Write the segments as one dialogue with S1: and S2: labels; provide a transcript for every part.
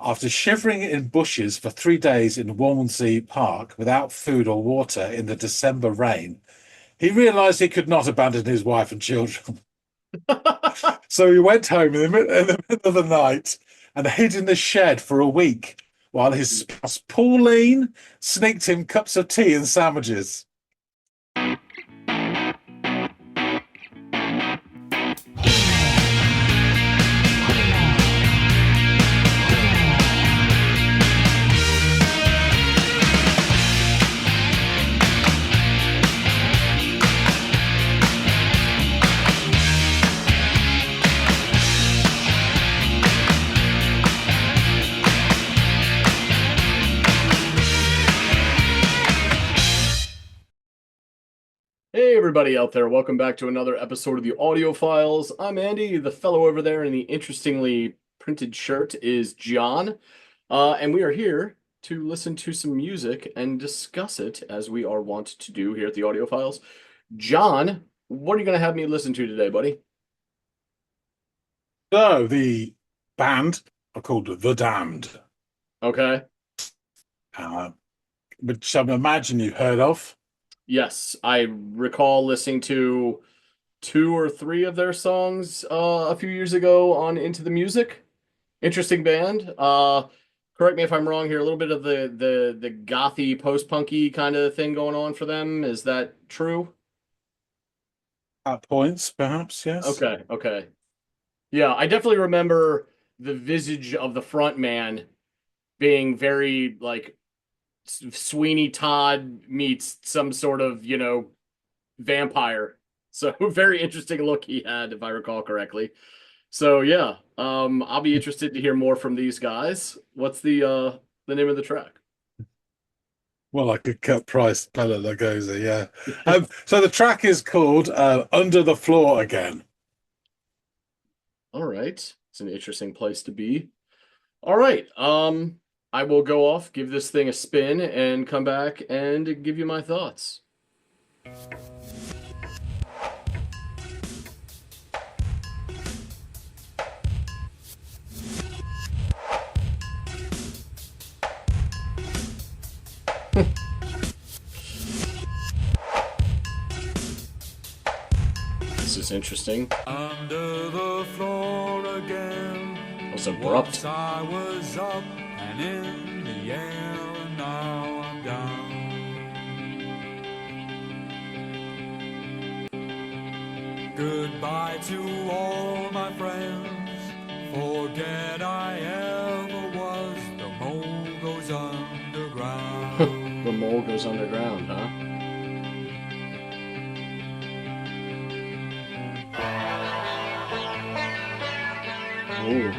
S1: After shivering in bushes for 3 days in Walmsley Park without food or water in the December rain, he realized he could not abandon his wife and children. So he went home in the middle of the night and hid in the shed for a week while his spouse, Pauline, sneaked him cups of tea and sandwiches.
S2: Hey, everybody out there. Welcome back to another episode of the Audiophiles. I'm Andy. The fellow over there in the interestingly printed shirt is John. And we are here to listen to some music and discuss it as we are wont to do here at the Audiophiles. John, what are you going to have me listen to today, buddy?
S1: So the band are called The Damned,
S2: Okay.
S1: uh, which I imagine you heard of.
S2: Yes, I recall listening to two or three of their songs a few years ago on Into the Music. Interesting band. Correct me if I'm wrong here. A little bit of the gothy post-punky kind of thing going on for them. Is that true?
S1: At points, perhaps, yes.
S2: Okay, okay. Yeah, I definitely remember the visage of the front man being very like Sweeney Todd meets some sort of, vampire. So very interesting look he had, if I recall correctly. So yeah, I'll be interested to hear more from these guys. What's the name of the track?
S1: Well, like a cut price Bella Lugosi, yeah. So the track is called Under the Floor Again.
S2: All right, it's an interesting place to be. All right, I will go off, give this thing a spin, and come back and give you my thoughts. This is interesting.
S3: Under the floor again.
S2: It was abrupt.
S3: Once I was up and in the air, and now I'm down. Goodbye to all my friends. Forget I ever was. The mole goes underground.
S2: The mole goes underground, huh? Ooh.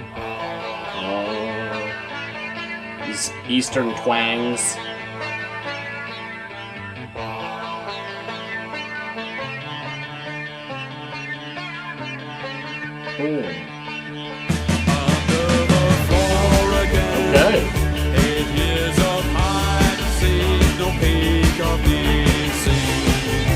S2: These Eastern twangs. Ooh.
S3: Under the floor again.
S2: Okay.
S3: 8 years of hide and seek, no peak of being seen.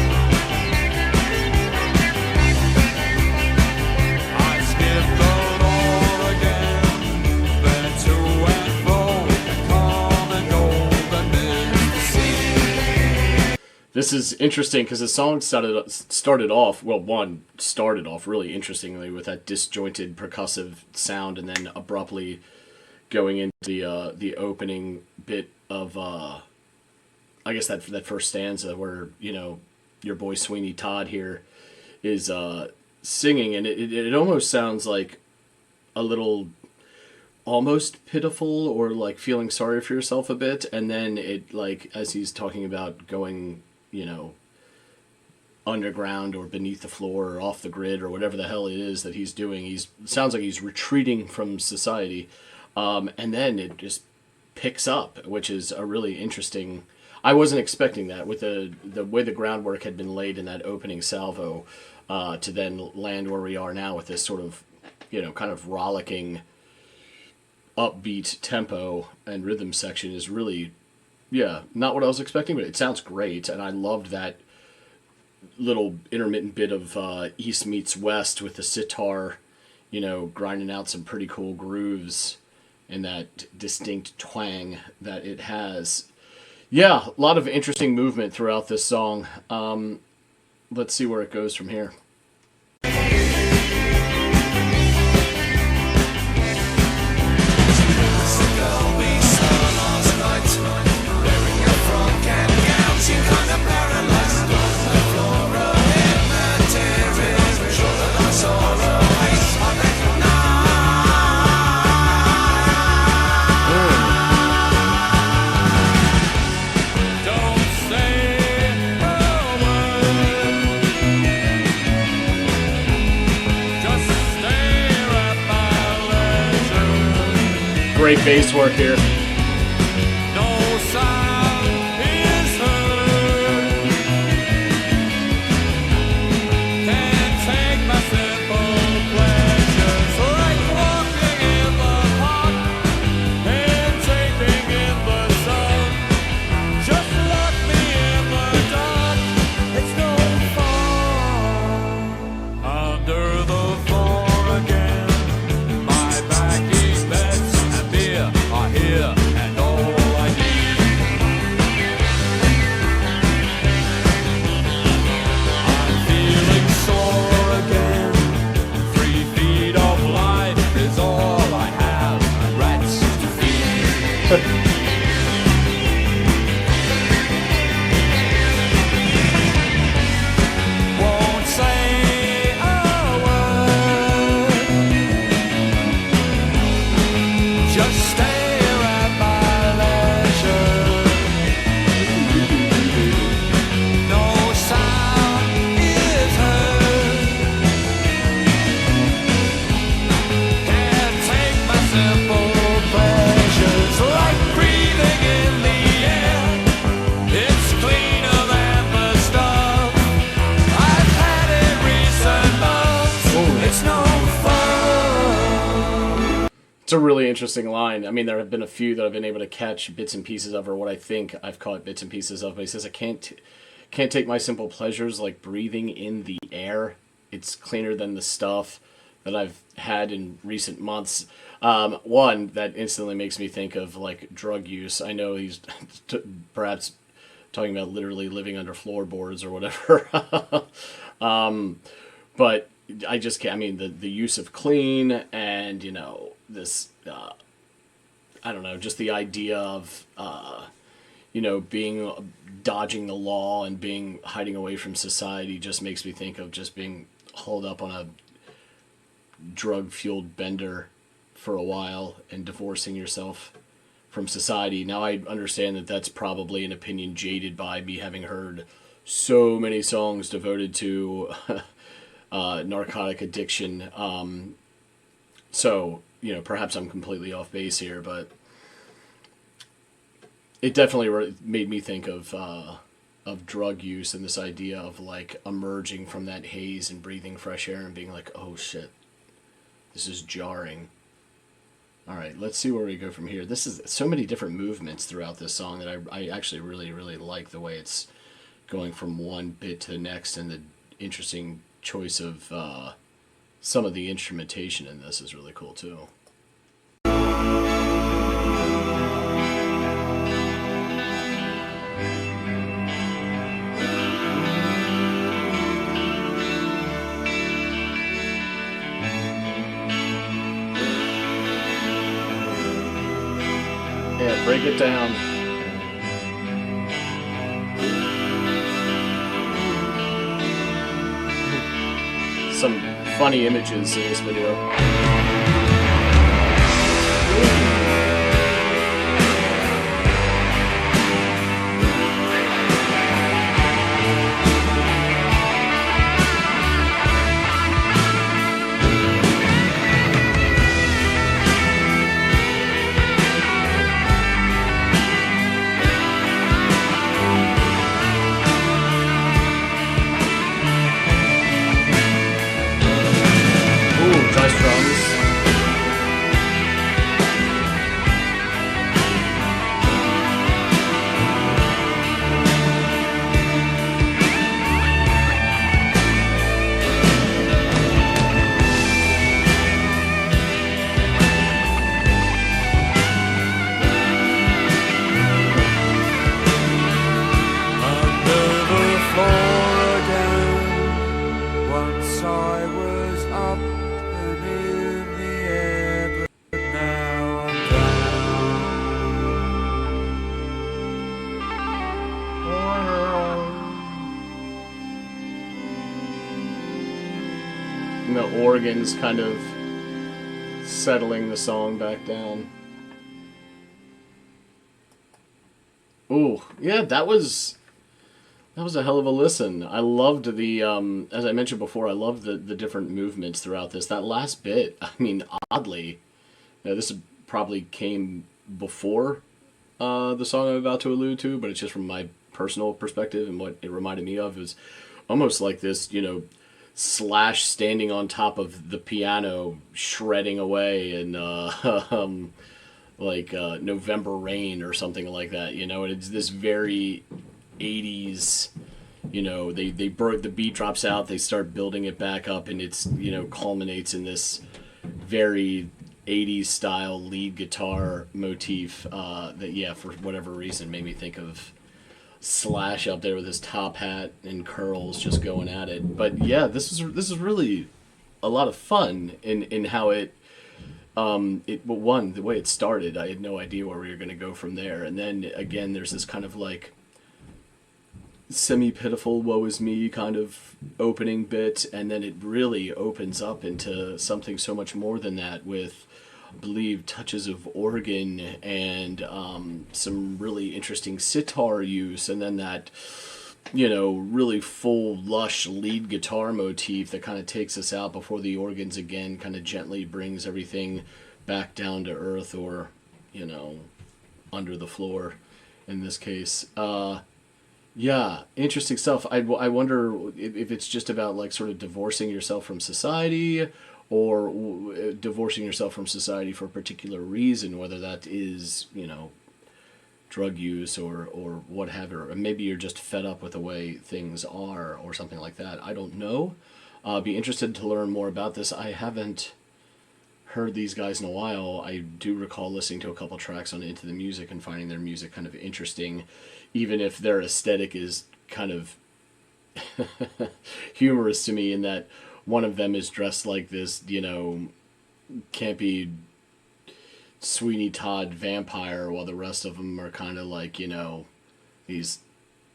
S3: I skipped the door again, then to and fro, and come and go, and miss the sea.
S2: This is interesting because the song started off really interestingly with that disjointed percussive sound, and then abruptly going into the opening bit of I guess that first stanza where your boy Sweeney Todd here is singing, and it almost sounds like a little almost pitiful or like feeling sorry for yourself a bit, and then it like as he's talking about going underground or beneath the floor or off the grid or whatever the hell it is that he's doing. He's sounds like he's retreating from society, and then it just picks up, which is a really interesting. I wasn't expecting that with the way the groundwork had been laid in that opening salvo, to then land where we are now with this sort of kind of rollicking, upbeat tempo and rhythm section is really, yeah, not what I was expecting, but it sounds great, and I loved that little intermittent bit of East meets West with the sitar, grinding out some pretty cool grooves and that distinct twang that it has. Yeah, a lot of interesting movement throughout this song. Let's see where it goes from here.
S3: Don't say a word. Just stare at my leisure.
S2: Great bass work here.
S3: No sound is heard. Can't take my simple pleasures like walking in the park and taping in the sun. Just lock me in the dark. It's no fun. Under the floor again. My back beds and beer are here, and all I need. I'm feeling sore again. 3 feet of life is all I have, and rats to feed. Won't say a word. Just stare at my leisure. No sound is heard. Can't take my simple pleasures like breathing in the air. It's cleaner than the stuff I've had in recent months. It's no fun.
S2: It's a really interesting line. I mean, there have been a few that I've been able to catch bits and pieces of, or what I think I've caught bits and pieces of. But he says, "I can't take my simple pleasures like breathing in the air. It's cleaner than the stuff that I've had in recent months." One that instantly makes me think of like drug use. I know he's perhaps talking about literally living under floorboards or whatever. But I just can't. I mean, the use of clean and this. I don't know, just the idea of being dodging the law and being hiding away from society just makes me think of just being hauled up on a drug fueled bender for a while and divorcing yourself from society. Now I understand that that's probably an opinion jaded by me having heard so many songs devoted to narcotic addiction. So perhaps I'm completely off base here, but it definitely made me think of drug use and this idea of like emerging from that haze and breathing fresh air and being like, oh shit, this is jarring. All right, let's see where we go from here. This is so many different movements throughout this song that I actually really, really like the way it's going from one bit to the next, and the interesting choice of some of the instrumentation in this is really cool too. Yeah, break it down. Some funny images in this video. Ooh, nice drums. organs kind of settling the song back down. Ooh, yeah, that was a hell of a listen. I loved the as I mentioned before, I loved the different movements throughout this. That last bit, I mean, oddly, this probably came before the song I'm about to allude to, but it's just from my personal perspective and what it reminded me of is almost like this, Slash standing on top of the piano, shredding away, and like November Rain or something like that. And it's this very 80s. They broke the beat drops out, they start building it back up, and it's culminates in this very 80s style lead guitar motif that, yeah, for whatever reason made me think of Slash up there with his top hat and curls just going at it. But yeah, this is really a lot of fun in how well, one, the way it started, I had no idea where we were going to go from there. And then again, there's this kind of like semi-pitiful woe is me kind of opening bit, and then it really opens up into something so much more than that with, I believe, touches of organ and some really interesting sitar use, and then that really full lush lead guitar motif that kind of takes us out before the organs again kind of gently brings everything back down to earth, or under the floor in this case. Yeah, interesting stuff. I wonder if it's just about like sort of divorcing yourself from society, or divorcing yourself from society for a particular reason, whether that is, drug use or what have you, or maybe you're just fed up with the way things are or something like that. I don't know. Be interested to learn more about this. I haven't heard these guys in a while. I do recall listening to a couple tracks on Into the Music and finding their music kind of interesting, even if their aesthetic is kind of humorous to me in that one of them is dressed like this, campy Sweeney Todd vampire, while the rest of them are kind of like, these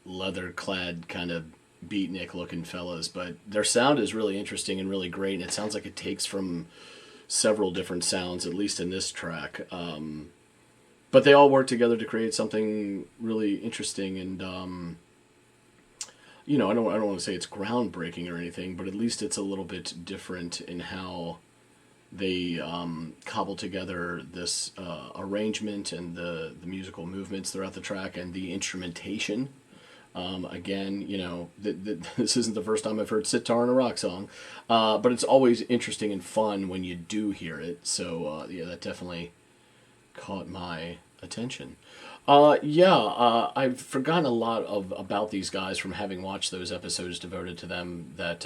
S2: leather-clad kind of beatnik-looking fellas. But their sound is really interesting and really great, and it sounds like it takes from several different sounds, at least in this track. But they all work together to create something really interesting, and I don't want to say it's groundbreaking or anything, but at least it's a little bit different in how they cobble together this arrangement and the musical movements throughout the track and the instrumentation. Again, this isn't the first time I've heard sitar in a rock song, but it's always interesting and fun when you do hear it. So yeah, that definitely caught my attention. I've forgotten a lot about these guys from having watched those episodes devoted to them that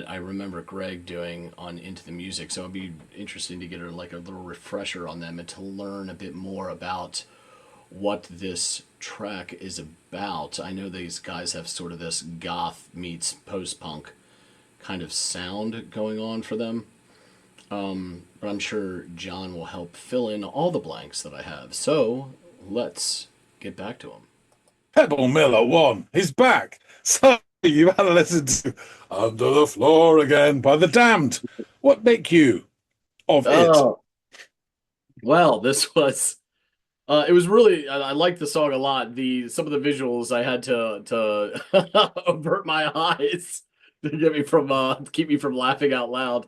S2: I remember Greg doing on Into the Music. So it'd be interesting to get a little refresher on them and to learn a bit more about what this track is about. I know these guys have sort of this goth meets post-punk kind of sound going on for them. But I'm sure John will help fill in all the blanks that I have. So let's get back to him.
S1: Pebble Miller won. He's back. So you had to listen to Under the Floor Again by The Damned. What make you of it?
S2: Oh, well, this was it was really, I liked the song a lot. Some of the visuals I had to avert my eyes to keep me from laughing out loud.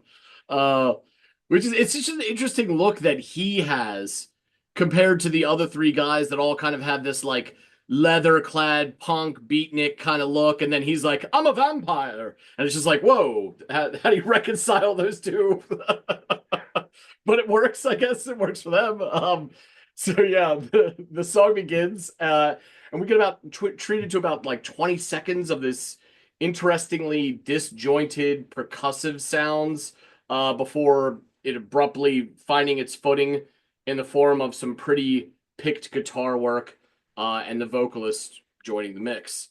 S2: It's just an interesting look that he has compared to the other three guys that all kind of have this like leather-clad punk beatnik kind of look, and then he's like, I'm a vampire, and it's just like, whoa, how do you reconcile those two? But it works, I guess it works for them. So yeah, the song begins, and we get about treated to about like 20 seconds of this interestingly disjointed percussive sounds before it abruptly finding its footing in the form of some pretty picked guitar work and the vocalist joining the mix.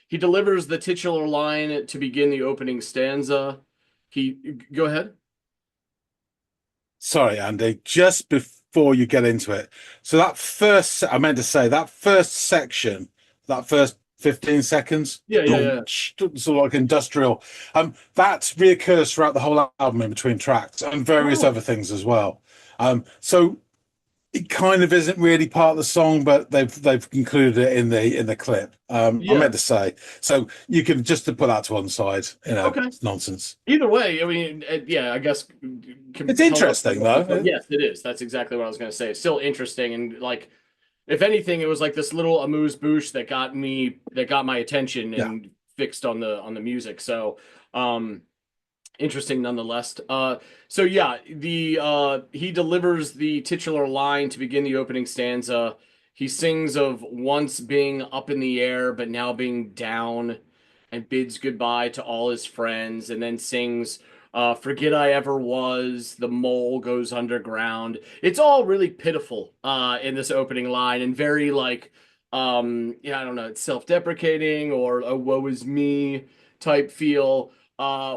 S2: He delivers the titular line to begin the opening stanza. Go ahead.
S1: Sorry, Andy, just before you get into it. So that first section, that first 15 seconds.
S2: Yeah, yeah,
S1: Boom,
S2: yeah.
S1: sort of like industrial. That reoccurs throughout the whole album in between tracks and various
S2: Oh,
S1: other things as well. So it kind of isn't really part of the song, but they've included it in the clip. I
S2: yeah.
S1: meant to say. So you can just to put that to one side,
S2: Okay.
S1: it's nonsense.
S2: Either way, I mean, yeah, I guess
S1: It's
S2: held up.
S1: interesting though.
S2: Yes, it is. That's exactly what I was going to say. It's still interesting, and like, if anything, it was like this little amuse bouche that got my attention
S1: Yeah.
S2: and fixed on the music. So, um, interesting nonetheless. So yeah, the he delivers the titular line to begin the opening stanza. He sings of once being up in the air but now being down, and bids goodbye to all his friends, and then sings forget I ever was, the mole goes underground. It's all really pitiful in this opening line, and very like yeah, I don't know, it's self-deprecating or a woe is me type feel,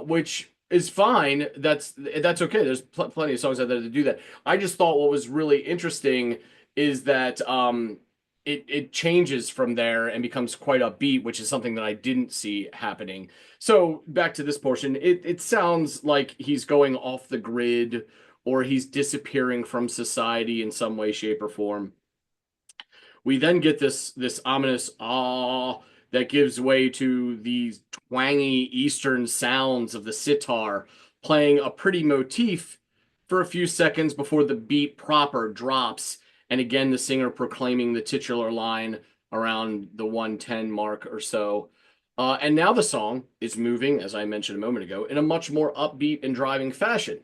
S2: which is fine. That's okay. There's plenty of songs out there that do that. I just thought what was really interesting is that it changes from there and becomes quite upbeat, which is something that I didn't see happening. So back to this portion, it sounds like he's going off the grid or he's disappearing from society in some way, shape, or form. We then get this ominous ah that gives way to these twangy eastern sounds of the sitar playing a pretty motif for a few seconds before the beat proper drops, and again the singer proclaiming the titular line around the 110 mark or so. And now the song is moving, as I mentioned a moment ago, in a much more upbeat and driving fashion.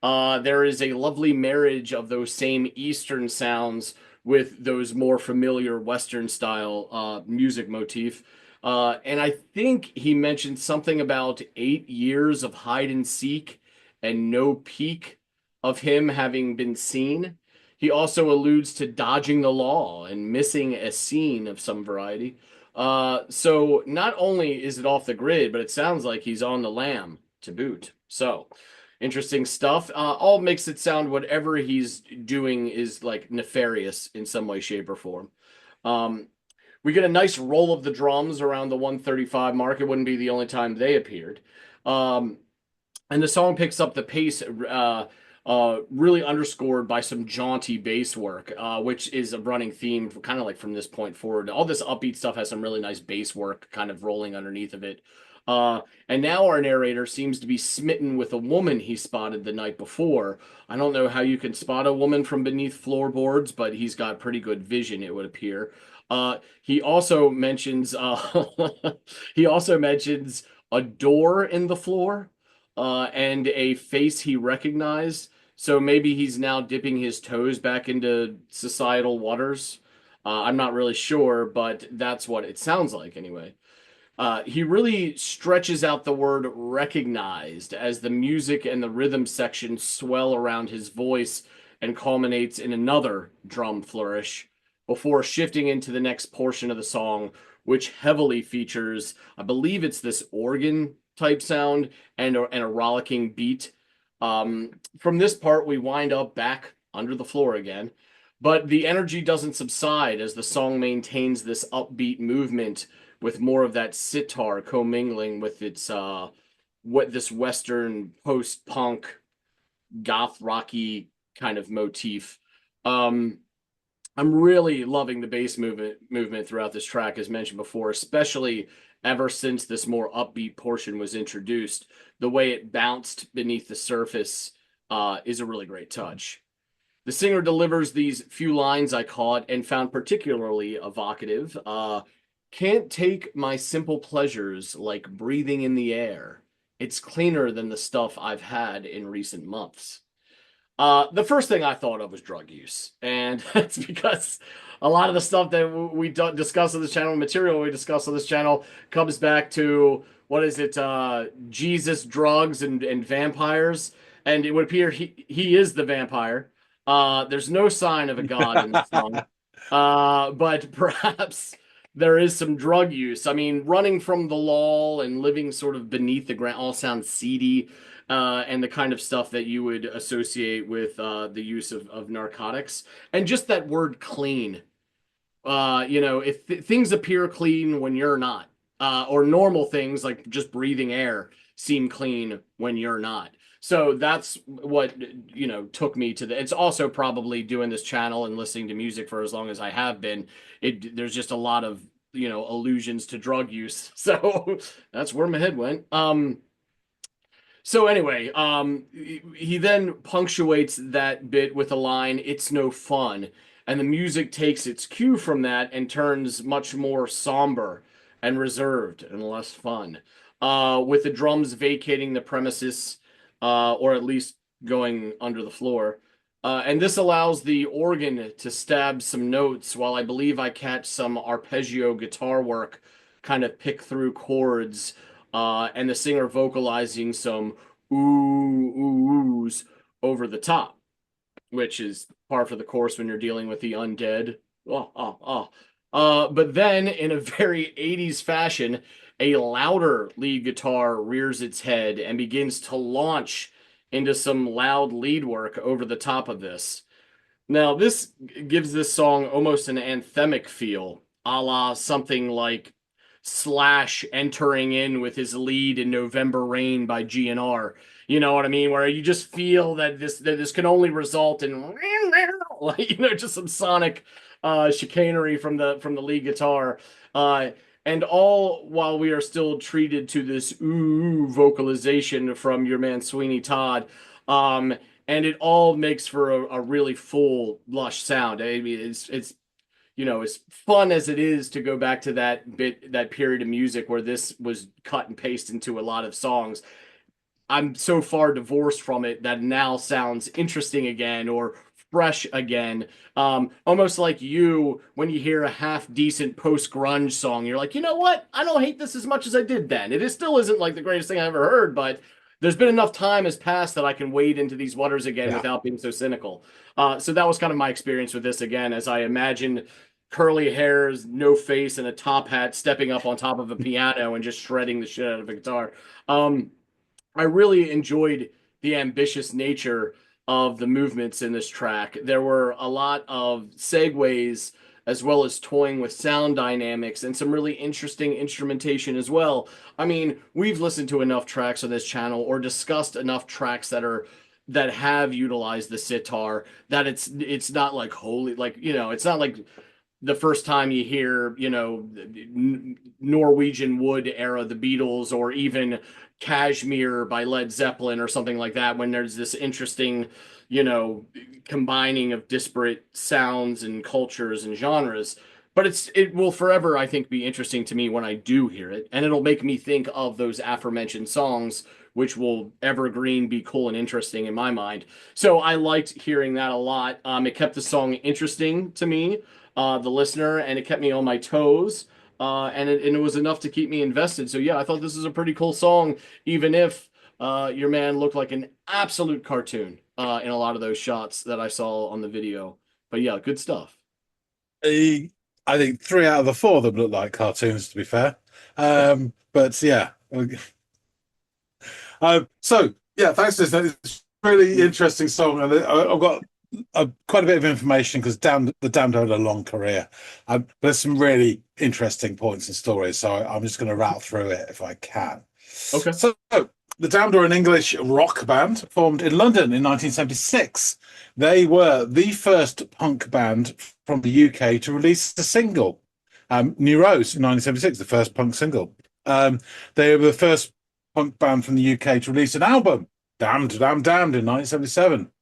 S2: There is a lovely marriage of those same Eastern sounds with those more familiar Western style music motif. And I think he mentioned something about 8 years of hide and seek and no peak of him having been seen. He also alludes to dodging the law and missing a scene of some variety. So not only is it off the grid, but it sounds like he's on the lam to boot. So interesting stuff. All makes it sound whatever he's doing is like nefarious in some way, shape, or form. Um, we get a nice roll of the drums around the 135 mark. It wouldn't be the only time they appeared. Um, and the song picks up the pace, really underscored by some jaunty bass work, which is a running theme, kind of like from this point forward. All this upbeat stuff has some really nice bass work kind of rolling underneath of it. And now our narrator seems to be smitten with a woman he spotted the night before. I don't know how you can spot a woman from beneath floorboards, but he's got pretty good vision, it would appear. He also mentions he also mentions a door in the floor, and a face he recognized. So maybe he's now dipping his toes back into societal waters. I'm not really sure, but that's what it sounds like anyway. He really stretches out the word recognized as the music and the rhythm section swell around his voice and culminates in another drum flourish before shifting into the next portion of the song, which heavily features, I believe it's this organ type sound and a rollicking beat. From this part, we wind up back under the floor again, but the energy doesn't subside as the song maintains this upbeat movement with more of that sitar commingling with its what this Western post-punk goth rocky kind of motif. Um, I'm really loving the bass movement throughout this track, as mentioned before, especially ever since this more upbeat portion was introduced. The way it bounced beneath the surface is a really great touch. The singer delivers these few lines I caught and found particularly evocative. Can't take my simple pleasures like breathing in the air. It's cleaner than the stuff I've had in recent months. The first thing I thought of was drug use, and that's because a lot of the stuff that we discuss on this channel, material we discuss on this channel, comes back to what is it? Jesus, drugs, and vampires, and it would appear he is the vampire. There's no sign of a god in this song, but perhaps there is some drug use. I mean, running from the law and living sort of beneath the ground all sounds seedy, and the kind of stuff that you would associate with the use of narcotics. And just that word clean. If things appear clean when you're not, or normal things like just breathing air seem clean when you're not. So that's what, took me to the. It's also probably doing this channel and listening to music for as long as I have been. There's just a lot of, allusions to drug use. So that's where my head went. So anyway, he then punctuates that bit with a line, "It's no fun." And the music takes its cue from that and turns much more somber and reserved and less fun. With the drums vacating the premises, or at least going under the floor. And this allows the organ to stab some notes while I believe I catch some arpeggio guitar work kind of pick through chords, and the singer vocalizing some oohs over the top, which is par for the course when you're dealing with the undead. Oh, oh, oh. But then, in a very 80s fashion, a louder lead guitar rears its head and begins to launch into some loud lead work over the top of this. Now, this gives this song almost an anthemic feel, a la something like Slash entering in with his lead in November Rain by GNR. You know what I mean? Where you just feel that this can only result in like, just some sonic chicanery from the lead guitar. And all while we are still treated to this ooh vocalization from your man Sweeney Todd. And it all makes for a really full, lush sound. I mean, it's as fun as it is to go back to that period of music where this was cut and pasted into a lot of songs. I'm so far divorced from it that now sounds interesting again or fresh again. Almost like you, when you hear a half decent post grunge song, you're like, you know what? I don't hate this as much as I did then. It still isn't like the greatest thing I ever heard, but there's been enough time has passed that I can wade into these waters again
S1: Yeah.
S2: without being so cynical. So that was kind of my experience with this again, as I imagine curly hairs, no face, and a top hat stepping up on top of a piano and just shredding the shit out of a guitar. I really enjoyed the ambitious nature of the movements in this track. There were a lot of segues as well as toying with sound dynamics and some really interesting instrumentation as well. I mean, we've listened to enough tracks on this channel or discussed enough tracks that have utilized the sitar that it's not like holy, like, it's not like the first time you hear, Norwegian Wood era, the Beatles, or even Kashmir by Led Zeppelin or something like that, when there's this interesting, combining of disparate sounds and cultures and genres. But it will forever, I think, be interesting to me when I do hear it, and it'll make me think of those aforementioned songs, which will evergreen be cool and interesting in my mind. So I liked hearing that a lot. It kept the song interesting to me, the listener, and it kept me on my toes. And it was enough to keep me invested. So yeah, I thought this was a pretty cool song, even if your man looked like an absolute cartoon in a lot of those shots that I saw on the video. But yeah, good stuff.
S1: I think 3 out of the 4 of them look like cartoons, to be fair. But yeah. So yeah, thanks for this. It's a really interesting song, and I've got quite a bit of information because the Damned had a long career. There's some really interesting points and stories, so I'm just going to rattle through it if I can.
S2: Okay.
S1: So the Damned are an English rock band formed in London in 1976. They were the first punk band from the UK to release a single. New Rose in 1976, the first punk single. They were the first punk band from the UK to release an album, Damned, Damned, Damned, in 1977.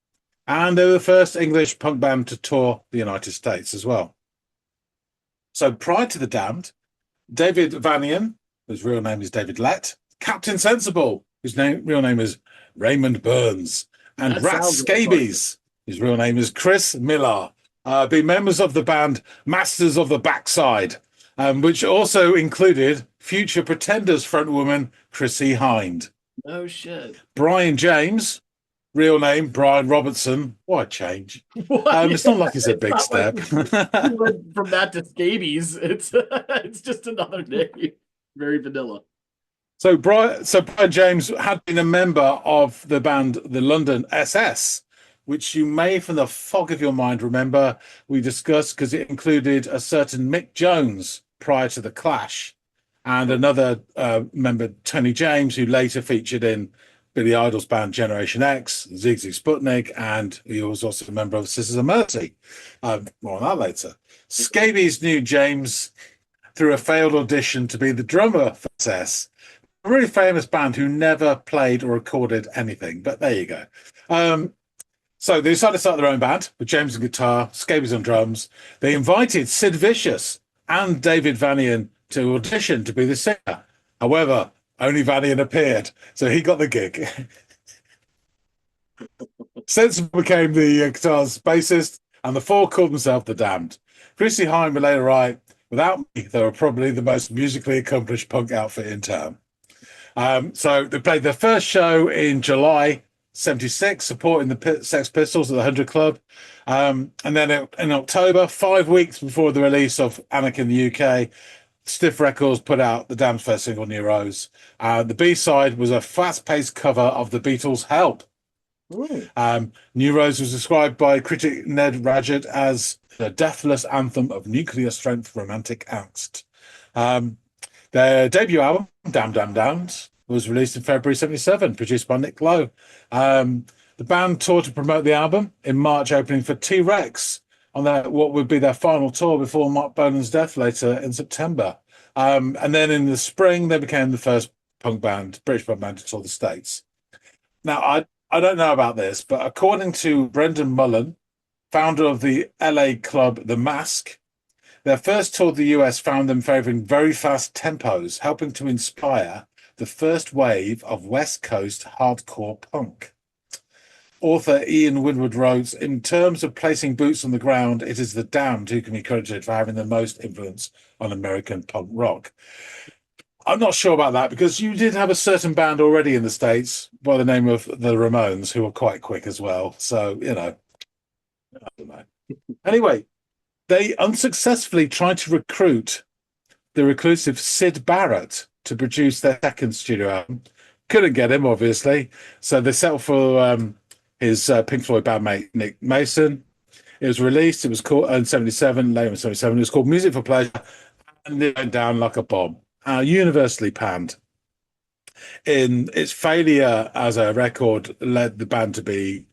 S1: And they were the first English punk band to tour the United States as well. So prior to the Damned, David Vanian, whose real name is David Lett, Captain Sensible, whose real name is Raymond Burns, and
S2: That
S1: Rat
S2: sounds really
S1: Scabies, his real name is Chris Millar, be members of the band Masters of the Backside, which also included future Pretenders frontwoman Chrissie Hynde.
S2: Oh shit.
S1: Brian James, real name Brian Robertson. What a change. It's not like it's a big step.
S2: Like, from that to scabies, it's just another name. Very vanilla.
S1: So Brian James had been a member of the band the London SS, which you may, from the fog of your mind, remember we discussed because it included a certain Mick Jones prior to the Clash, and another member, Tony James, who later featured in Billy Idol's band Generation X, Zig Zig Sputnik, and he was also a member of Sisters of Mercy. More on that later. Scabies knew James through a failed audition to be the drummer for SS, a really famous band who never played or recorded anything, but there you go. So they decided to start their own band with James on guitar, Scabies on drums. They invited Sid Vicious and David Vanian to audition to be the singer. However, only Vanian appeared, so he got the gig. Sensible became the guitar's bassist, and the four called themselves The Damned. Chrissy Hine would later write, "Without me, they were probably the most musically accomplished punk outfit in town." So they played their first show in July '76, supporting the Sex Pistols at the 100 Club. And then in October, 5 weeks before the release of Anarchy in the UK, Stiff Records put out the Damned's first single, New Rose. The B-side was a fast-paced cover of the Beatles' Help. New Rose was described by critic Ned Radgett as the deathless anthem of nuclear-strength romantic angst. Their debut album, Damn Damn Damned, was released in February '77, produced by Nick Lowe. The band toured to promote the album in March, opening for T-Rex on what would be their final tour before Mark Bolan's death later in September. And then in the spring, they became the first British punk band to tour the States. Now, I don't know about this, but according to Brendan Mullen, founder of the LA club The Mask, their first tour of the US found them favouring very fast tempos, helping to inspire the first wave of West Coast hardcore punk. Author Ian Winwood wrote, "In terms of placing boots on the ground, it is the Damned who can be credited for having the most influence on American punk rock." I'm not sure about that, because you did have a certain band already in the States by the name of the Ramones, who were quite quick as well. So, I don't know. Anyway, they unsuccessfully tried to recruit the reclusive Syd Barrett to produce their second studio album. Couldn't get him, obviously. So they settled for his Pink Floyd bandmate, Nick Mason. It was released. It was called in '77, late in '77. It was called Music for Pleasure, and it went down like a bomb. Universally panned. In its failure as a record, led the band to be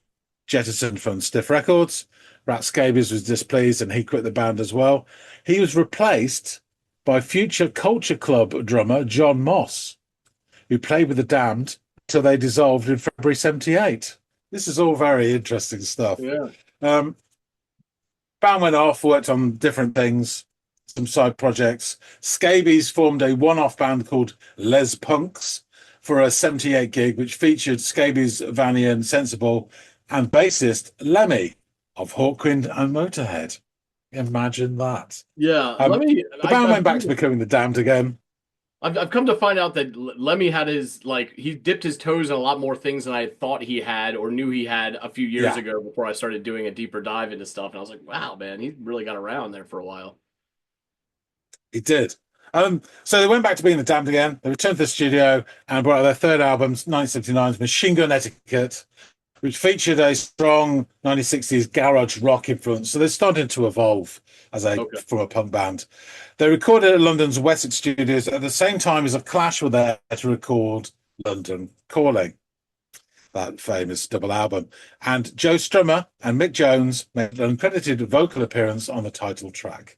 S1: jettisoned from Stiff Records. Rat Scabies was displeased, and he quit the band as well. He was replaced by future Culture Club drummer John Moss, who played with the Damned till they dissolved in February '78. This is all very interesting stuff.
S2: Yeah.
S1: Band went off, worked on different things, some side projects. Scabies formed a one-off band called Les Punks for a '78 gig, which featured Scabies, Vanian, Sensible, and bassist Lemmy of Hawkwind and Motorhead. Imagine that.
S2: Yeah.
S1: The band went back to becoming the Damned again.
S2: I've come to find out that Lemmy had he dipped his toes in a lot more things than I thought he had or knew he had a few years ago before I started doing a deeper dive into stuff. And I was like, wow, man, he really got around there for a while.
S1: He did. So they went back to being the Damned again. They returned to the studio and brought out their third album, 1979's Machine Gun Etiquette, which featured a strong 1960s garage rock influence. So they're starting to evolve from a punk band. They recorded at London's Wessex Studios at the same time as The Clash were there to record London Calling, that famous double album. And Joe Strummer and Mick Jones made an uncredited vocal appearance on the title track.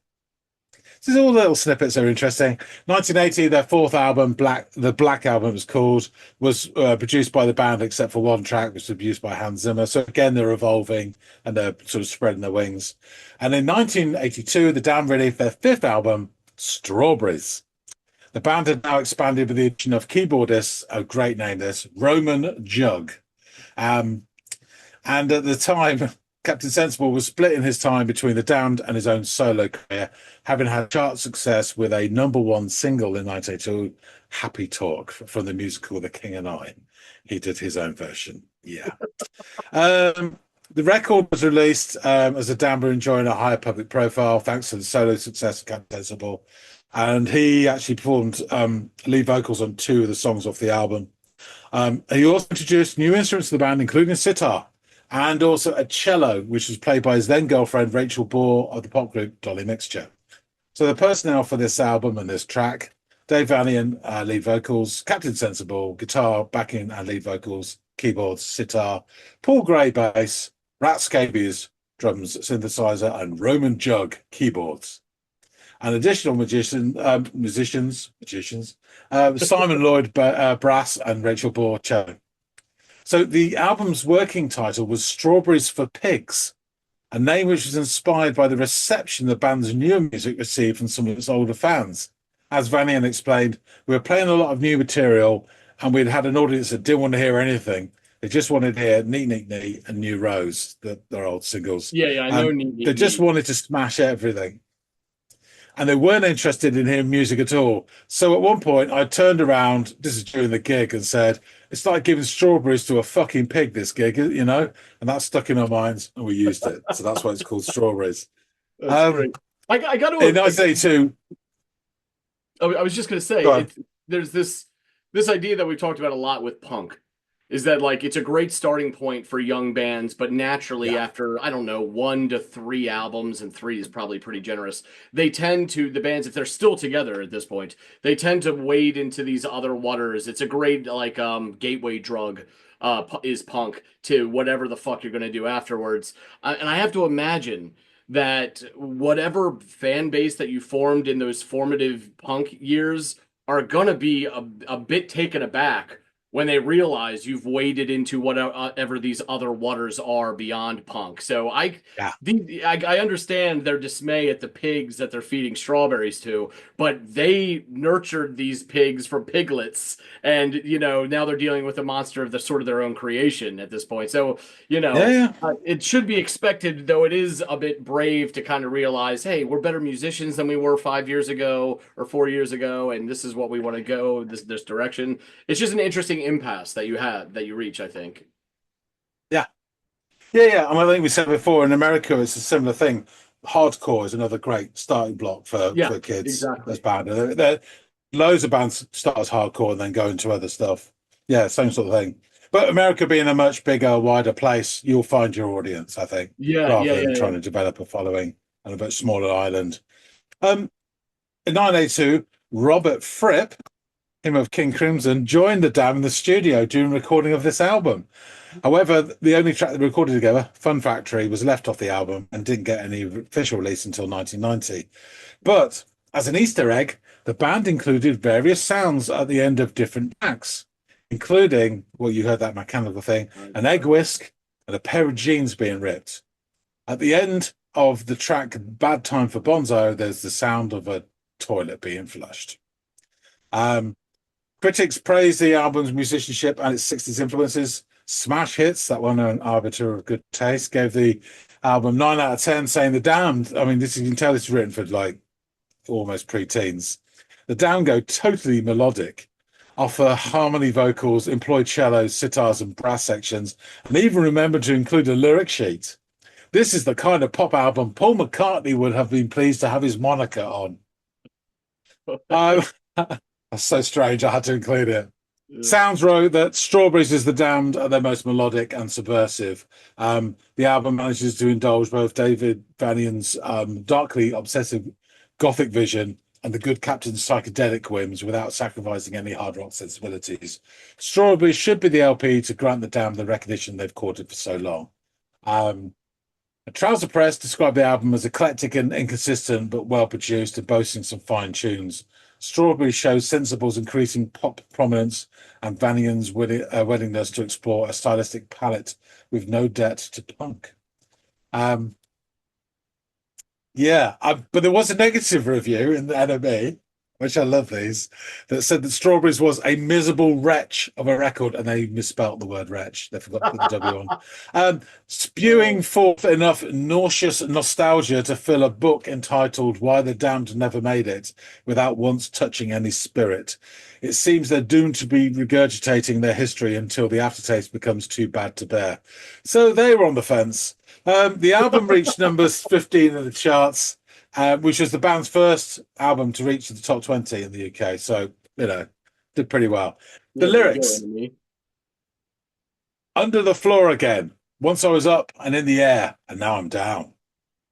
S1: These are all little snippets that are interesting. 1980, their fourth album, the Black Album was called, was produced by the band except for one track, which was produced by Hans Zimmer. So again, they're evolving and they're sort of spreading their wings. And in 1982, the Damned released their fifth album, Strawberries. The band had now expanded with the addition of keyboardist, a great name this, Roman Jug. And at the time, Captain Sensible was splitting his time between the Damned and his own solo career, having had chart success with a #1 single in 1982, Happy Talk, from the musical The King and I. He did his own version. Yeah. The record was released as the Damned were enjoying a higher public profile thanks to the solo success of Captain Sensible. And he actually performed lead vocals on 2 of the songs off the album. He also introduced new instruments to the band, including sitar. and also a cello, which was played by his then girlfriend Rachel Bohr of the pop group Dolly Mixture. So the personnel for this album and this track: Dave Vanian, lead vocals; Captain Sensible, guitar, backing and lead vocals; keyboards, sitar; Paul Gray, bass; Rat Scabies, drums, synthesizer; and Roman Jug, keyboards. And additional musicians, Simon Lloyd, brass, and Rachel Bohr, cello. So the album's working title was Strawberries for Pigs, a name which was inspired by the reception the band's newer music received from some of its older fans. As Vanian explained, we were playing a lot of new material and we'd had an audience that didn't want to hear anything. They just wanted to hear Neat Neat Neat and New Rose, their old singles.
S2: Yeah, I know. Neat,
S1: they just wanted to smash everything. And they weren't interested in hearing music at all. So at one point, I turned around, this is during the gig, and said, it's like giving strawberries to a fucking pig, this gig, you know? And that stuck in our minds, and we used it. So that's why it's called Strawberries.
S2: That's great. I got to...
S1: In 1982...
S2: I was just going to say, there's this idea that we've talked about a lot with punk, is that like it's a great starting point for young bands, but naturally after, I don't know, 1 to 3 albums, and 3 is probably pretty generous, they tend to, the bands, if they're still together at this point, they tend to wade into these other waters. It's a great like gateway drug, is punk, to whatever the fuck you're going to do afterwards. And I have to imagine that whatever fan base that you formed in those formative punk years are going to be a bit taken aback when they realize you've waded into whatever these other waters are beyond punk. So I understand their dismay at the pigs that they're feeding strawberries to, but they nurtured these pigs from piglets, and now they're dealing with a monster of the sort of their own creation at this point. So it should be expected, though it is a bit brave to kind of realize, hey, we're better musicians than we were 5 years ago or 4 years ago, and this is what we want to go this direction. It's just an interesting impasse that you reach, I think.
S1: Yeah. And I think we said before, in America it's a similar thing. Hardcore is another great starting block for kids.
S2: Exactly.
S1: As band. There loads of bands start as hardcore and then go into other stuff. Yeah, same sort of thing. But America being a much bigger, wider place, you'll find your audience, I think. Rather than trying to develop a following on a bit smaller island. In 1982, Robert Fripp, him of King Crimson, joined the Damned in the studio during recording of this album. However, the only track they recorded together, Fun Factory, was left off the album and didn't get any official release until 1990. But as an Easter egg, the band included various sounds at the end of different tracks, including, well, you heard that mechanical thing, an egg whisk and a pair of jeans being ripped. At the end of the track Bad Time for Bonzo, there's the sound of a toilet being flushed. Critics praised the album's musicianship and its 60s influences. Smash Hits, that one an arbiter of good taste, gave the album 9 out of 10, saying The Damned, I mean, this you can tell it's written for like almost pre-teens. The Damned go totally melodic, offer harmony vocals, employ cellos, sitars and brass sections, and even remember to include a lyric sheet. This is the kind of pop album Paul McCartney would have been pleased to have his moniker on. That's so strange, I had to include it. Yeah. Sounds wrote that Strawberries is the Damned are their most melodic and subversive. The album manages to indulge both David Vanian's darkly obsessive gothic vision and the good captain's psychedelic whims without sacrificing any hard rock sensibilities. Strawberries should be the LP to grant the Damned the recognition they've courted for so long. Trouser Press described the album as eclectic and inconsistent, but well produced and boasting some fine tunes. Strawberry shows Sensible's increasing pop prominence and Vanian's willingness to explore a stylistic palette with no debt to punk. But there was a negative review in the NME, which I love these, that said that Strawberries was a miserable wretch of a record, and they misspelt the word wretch. They forgot to put the W on. Spewing forth enough nauseous nostalgia to fill a book entitled Why the Damned Never Made It, without once touching any spirit. It seems they're doomed to be regurgitating their history until the aftertaste becomes too bad to bear. So they were on the fence. The album reached number 15 in the charts, which was the band's first album to reach the top 20 in the UK. So, did pretty well. The lyrics, Under the Floor Again, Once I was up and in the air, and now I'm down.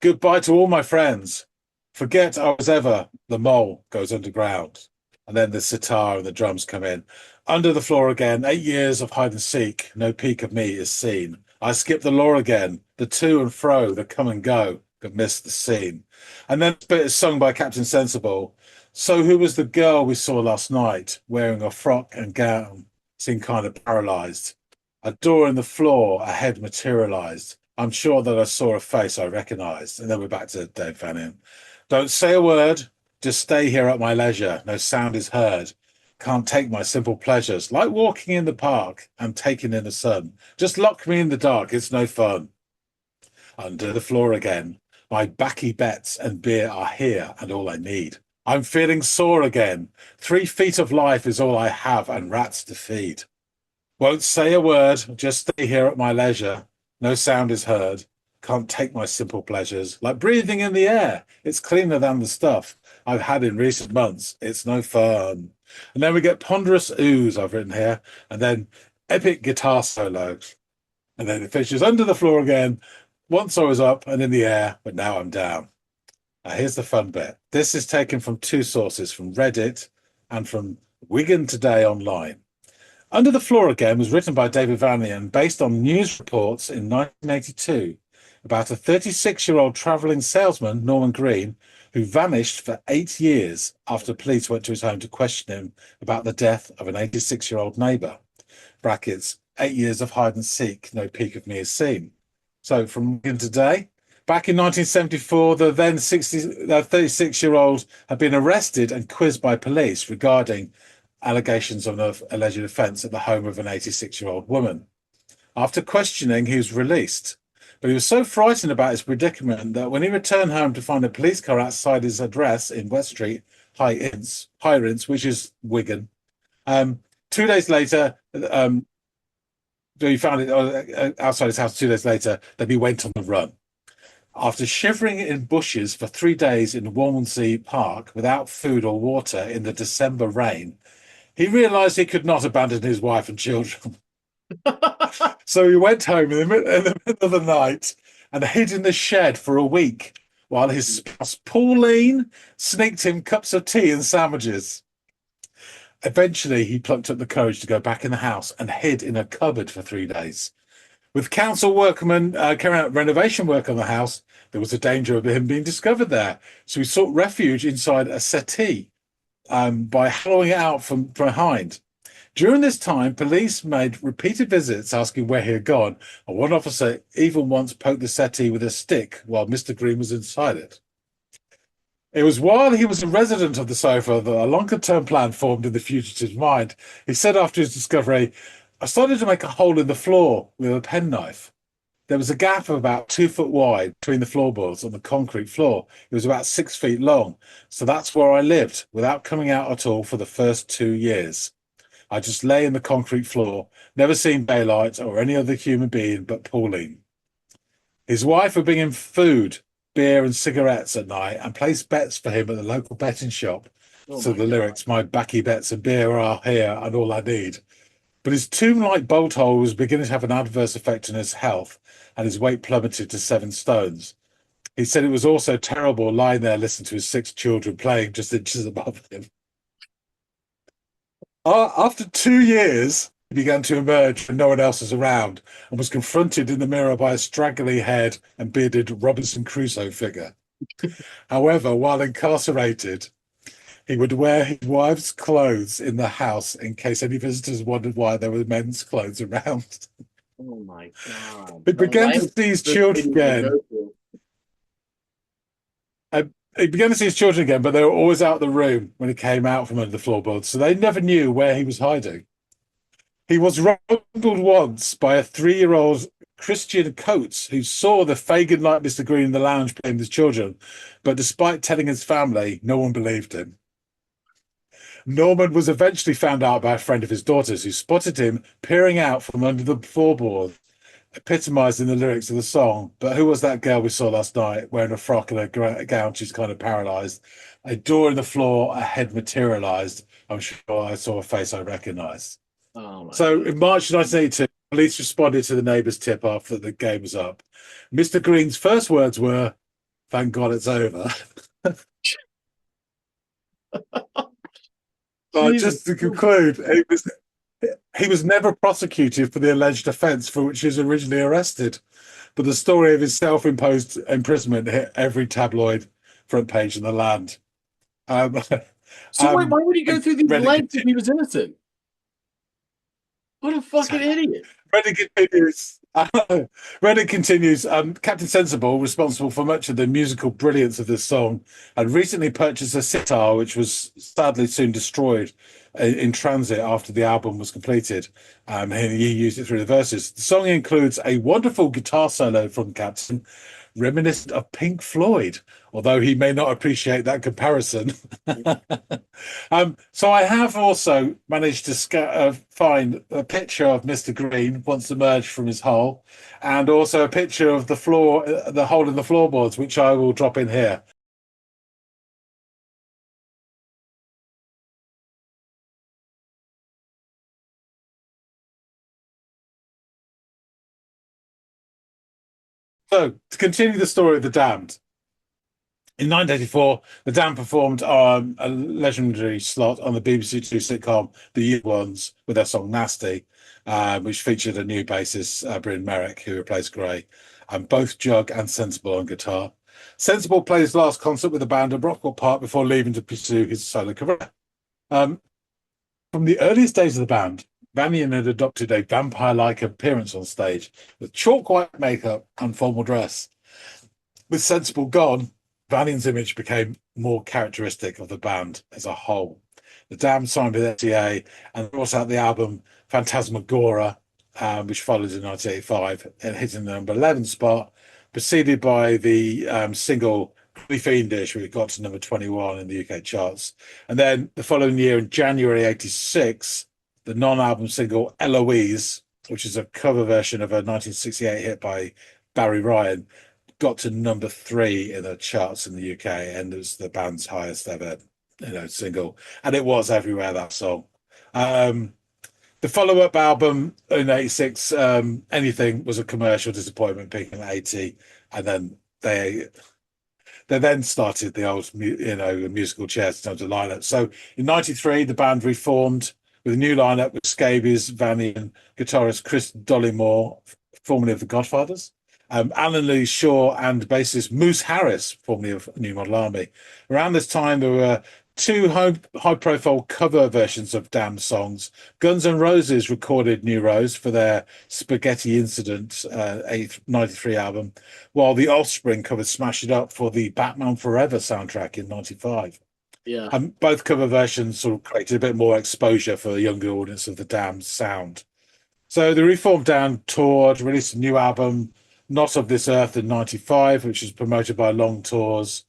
S1: Goodbye to all my friends. Forget I was ever. The mole goes underground. And then the sitar and the drums come in. Under the floor again, 8 years of hide and seek. No peak of me is seen. I skip the law again. The to and fro, the come and go, but miss the scene. And then this bit is sung by Captain Sensible. So who was the girl we saw last night, wearing a frock and gown, seemed kind of paralyzed? A door in the floor, a head materialized. I'm sure that I saw a face I recognized. And then we're back to Dave Fanning. Don't say a word, just stay here at my leisure. No sound is heard. Can't take my simple pleasures, like walking in the park and taking in the sun. Just lock me in the dark, it's no fun. Under the floor again. My backy bets and beer are here and all I need. I'm feeling sore again. 3 feet of life is all I have and rats to feed. Won't say a word, just stay here at my leisure. No sound is heard. Can't take my simple pleasures, like breathing in the air. It's cleaner than the stuff I've had in recent months. It's no fun. And then we get ponderous ooze, I've written here, and then epic guitar solos. And then it finishes under the floor again. Once I was up and in the air, but now I'm down. Now here's the fun bit. This is taken from two sources, from Reddit and from Wigan Today Online. Under the Floor Again was written by David Vanian, based on news reports in 1982 about a 36-year-old travelling salesman, Norman Green, who vanished for 8 years after police went to his home to question him about the death of an 86-year-old neighbour. Brackets, 8 years of hide and seek, no peak of me is seen. So from Wigan Today, back in 1974, the then 36-year-old had been arrested and quizzed by police regarding allegations of an alleged offence at the home of an 86-year-old woman. After questioning, he was released. But he was so frightened about his predicament that when he returned home to find a police car outside his address in West Street, High Ince, which is Wigan, 2 days later, he found it outside his house 2 days later, then he went on the run. After shivering in bushes for 3 days in Walmsley Park without food or water in the December rain, he realised he could not abandon his wife and children. So he went home in the middle of the night and hid in the shed for a week while his spouse, Pauline, sneaked him cups of tea and sandwiches. Eventually, he plucked up the courage to go back in the house and hid in a cupboard for 3 days. With council workmen carrying out renovation work on the house, there was a danger of him being discovered there. So he sought refuge inside a settee by hollowing it out from behind. During this time, police made repeated visits asking where he had gone, and one officer even once poked the settee with a stick while Mr. Green was inside it. It was while he was a resident of the sofa that a longer-term plan formed in the fugitive's mind. He said after his discovery, I started to make a hole in the floor with a penknife. There was a gap of about 2 foot wide between the floorboards on the concrete floor. It was about 6 feet long. So that's where I lived without coming out at all for the first 2 years. I just lay in the concrete floor, never seen daylight or any other human being but Pauline. His wife would bring him food, beer and cigarettes at night and place bets for him at the local betting shop. So the lyrics, my backy bets and beer are here and all I need. But his tomb-like bolt hole was beginning to have an adverse effect on his health, and his weight plummeted to 7 stones. He said it was also terrible lying there listening to his 6 children playing just inches above him. After 2 years, he began to emerge when no one else was around and was confronted in the mirror by a straggly-haired and bearded Robinson Crusoe figure. However, while incarcerated, he would wear his wife's clothes in the house in case any visitors wondered why there were men's clothes around.
S2: Oh my God.
S1: He began to see his children again. He began to see his children again, but they were always out of the room when he came out from under the floorboards, so they never knew where he was hiding. He was rumbled once by a 3-year-old Christian Coates who saw the Fagin-like Mr. Green in the lounge playing with his children, but despite telling his family, no one believed him. Norman was eventually found out by a friend of his daughter's who spotted him peering out from under the floorboard, epitomising the lyrics of the song. But who was that girl we saw last night wearing a frock and a gown? She's kind of paralysed. A door in the floor, a head materialised. I'm sure I saw a face I recognised.
S2: Oh
S1: so in March 1982, Police responded to the neighbour's tip-off that the game was up. Mr. Green's first words were, "Thank God it's over."
S2: Jesus.
S1: Just to conclude, he was never prosecuted for the alleged offence for which he was originally arrested, but the story of his self-imposed imprisonment hit every tabloid front page in the land. Um,
S2: So why would he go through these
S1: Reddit
S2: lengths if he was innocent? What a fucking idiot.
S1: Reddit continues. Reddit continues. Captain Sensible, responsible for much of the musical brilliance of this song, had recently purchased a sitar, which was sadly soon destroyed in transit after the album was completed. He used it through the verses. The song includes a wonderful guitar solo from Captain, reminiscent of Pink Floyd, although he may not appreciate that comparison. So I have also managed to find a picture of Mr. Green once emerged from his hole, and also a picture of the floor, the hole in the floorboards, which I will drop in here. So, to continue the story of the Damned, in 1984, the Damned performed a legendary slot on the BBC Two sitcom The Year Ones with their song Nasty, which featured a new bassist, Bryn Merrick, who replaced Gray, and both Jug and Sensible on guitar. Sensible played his last concert with the band at Rockport Park before leaving to pursue his solo career. From the earliest days of the band, Vanian had adopted a vampire-like appearance on stage with chalk white makeup and formal dress. With Sensible gone, Vanian's image became more characteristic of the band as a whole. The Damned signed with SCA and brought out the album Phantasmagoria, which followed in 1985 and hitting the number 11 spot, preceded by the single Pretty Fiendish, which got to number 21 in the UK charts. And then the following year, in January 86, the non-album single Eloise, which is a cover version of a 1968 hit by Barry Ryan, got to number 3 in the charts in the UK, and it was the band's highest ever, single. And it was everywhere, that song. The follow-up album in 86, Anything, was a commercial disappointment, peaking at 80, and then they then started the old, musical chairs in terms of lineup. So in 93, the band reformed with a new lineup with scabies, Vanny, and guitarist Chris Dollymore, formerly of the Godfathers, Alan Lee Shaw, and bassist Moose Harris, formerly of New Model Army. Around this time, there were 2 high-profile cover versions of Damned songs. Guns N' Roses recorded New Rose for their Spaghetti Incident 93 album, while The Offspring covered Smash It Up for the Batman Forever soundtrack in 95.
S2: Yeah.
S1: Both cover versions sort of created a bit more exposure for the younger audience of the Damned sound. So the Reformed Damned toured, released a new album, Not of This Earth, in 95, which was promoted by Long Tours.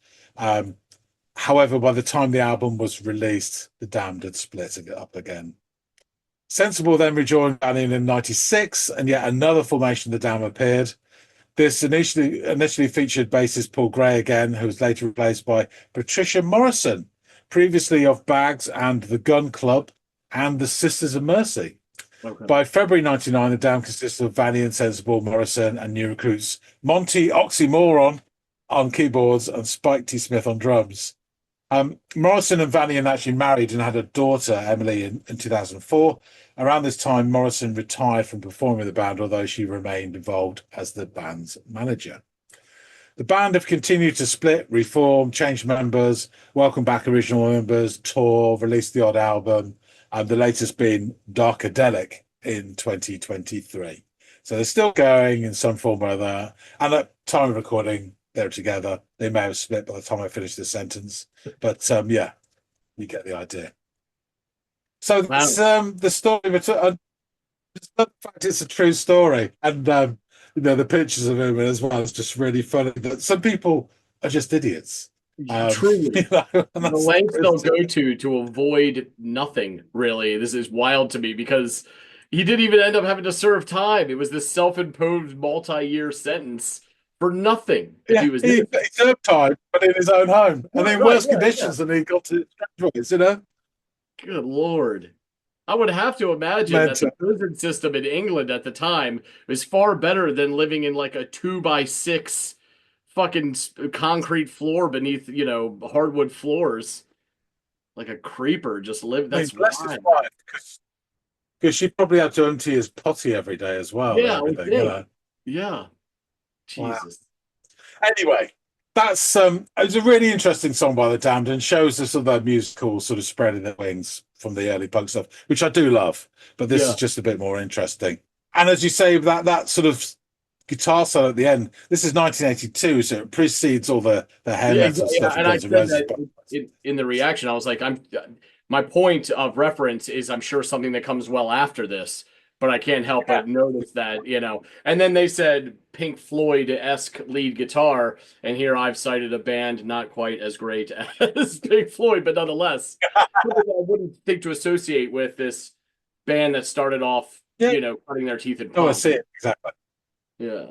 S1: However, by the time the album was released, the Damned had split up again. Sensible then rejoined Banning in 96, and yet another formation of the Damned appeared. This initially featured bassist Paul Gray again, who was later replaced by Patricia Morrison, previously of Bags and the Gun Club and the Sisters of Mercy. Okay. By February 99, the Damned consisted of Vanny and Sensible, Morrison, and new recruits Monty Oxymoron on keyboards and Spike T. Smith on drums. Morrison and Vanian actually married and had a daughter, Emily, in 2004. Around this time, Morrison retired from performing with the band, although she remained involved as the band's manager. The band have continued to split, reform, change members, welcome back original members, tour, release the odd album, and the latest being Darkadelic in 2023. So they're still going in some form or other. And at time of recording, they're together. They may have split by the time I finish this sentence, but yeah, you get the idea. So this, the story, the fact it's a true story, and the pictures of him as well is just really funny. That some people are just idiots.
S2: Truly, the lengths they'll go to avoid nothing. Really, this is wild to me because he didn't even end up having to serve time. It was this self-imposed multi-year sentence for nothing.
S1: Yeah, he served time, but in his own home, and in worse conditions than he got to graduate.
S2: Good Lord. I would have to imagine that the prison system in England at the time was far better than living in like a 2x6 fucking concrete floor beneath, hardwood floors. Like a creeper just live.
S1: I mean,
S2: That's
S1: bless his
S2: wild.
S1: wife, because she probably had to empty his potty every day as well and
S2: Yeah, I would
S1: everything, you
S2: think.
S1: know.
S2: Yeah.
S1: Wow.
S2: Jesus.
S1: Anyway, that's it was a really interesting song by the Damned and shows the sort of musical sort of spreading their wings from the early punk stuff, which I do love. But this
S2: Yeah.
S1: is just a bit more interesting. And as you say, that sort of guitar solo at the end, this is 1982, so it precedes all the hair
S2: Yeah,
S1: metal
S2: yeah,
S1: stuff and
S2: and I
S1: Guns N'
S2: said
S1: Roses.
S2: that in the reaction, I was like, my point of reference is I'm sure something that comes well after this, but I can't help but notice that. And then they said Pink Floyd-esque lead guitar, and here I've cited a band not quite as great as Pink Floyd, but nonetheless, something that I wouldn't think to associate with this band that started off,
S1: Yeah.
S2: cutting their teeth in
S1: Oh, I
S2: punk.
S1: see it exactly.
S2: Yeah.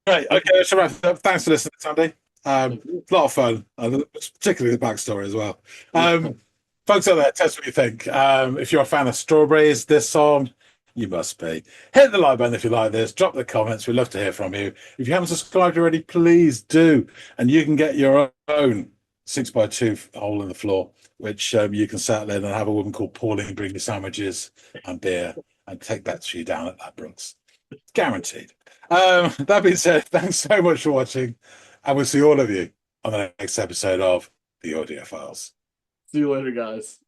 S1: Right, okay, so thanks for listening, Sandy. It's a lot of fun, particularly the backstory as well. Folks out there, tell us what you think. If you're a fan of Strawberries, this song, you must be. Hit the like button if you like this. Drop the comments. We'd love to hear from you. If you haven't subscribed already, please do. And you can get your own 6x2 hole in the floor, which you can settle in and have a woman called Pauline bring you sandwiches and beer and take that to you down at that Brooks. Guaranteed. That being said, thanks so much for watching, and we'll see all of you on the next episode of the Audiophiles.
S2: See you later, guys.